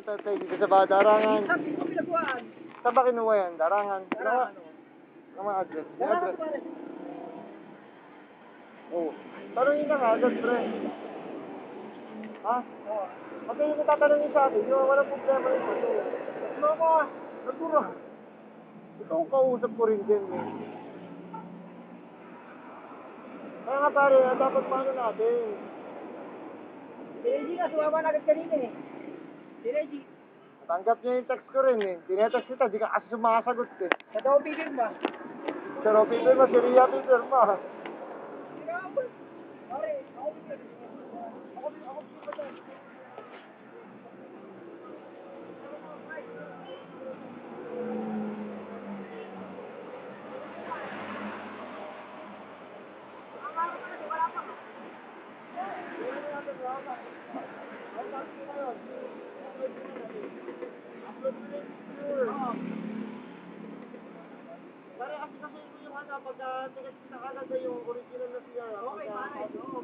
Tatay, dito sa ba, Darangan. Sabi ko pinaguan. Saan ba kinuha yan? Darangan. Darangan, Ano mga address? Yung Darangan address. ko pare. Oo. Tanungin na nga agad, pre. Ha? Oo. Kasi yung natatanungin sa akin, yung walang problema rin ako. Ano ako ah? Naguro. Ikaw ang kausap ko rin din eh. Kaya nga pare, dapat paano natin? Si Reggie nga, sumama na agad kanina eh. Si Reggie. Tanggap niya yung text ko rin eh. Tinetext kita, di ka kasi sumasagot eh. Sa daw bigil ba? Si Robin Pirma, si Ria Pirma. Pare, ako bigil. Ako bigil ba dyan? Pare, kasi yung ano, pagka text kita kagad yung original na siya. Okay, pare. Oo.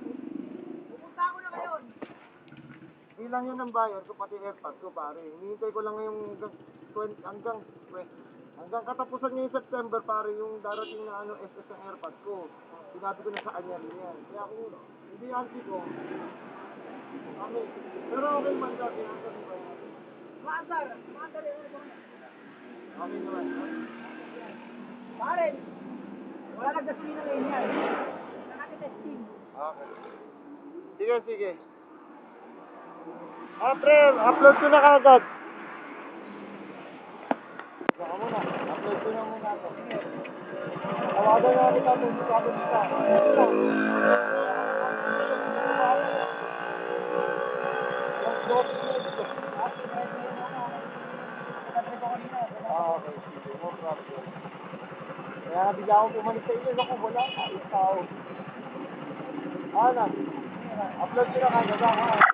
Pupunta ako na ngayon. Bilang yun ang bayar ko, pati airpad ko pare. Hinihintay ko lang yung hanggang katapusan niya yung September pare, yung darating na ano SS ng airpad ko. Sinabi ko na sa kanya rin yan. Kaya kung hindi anti ko, kami. Pero okay man ka, pinasa mo ba yan? Maandar yung ano. Okay naman. Pare, wala naggasolina ngayon yan. Nakati-testing. Okay. Sige, sige. Pre, upload ko na kagad. Baka muna, upload ko na muna ako. Tawagan na kita kung sabi kita. Okay, sige, no problem. Kaya bigla akong pumalit sa inyo, ako wala ka, ikaw. Ano? Upload ko na kagad, ha?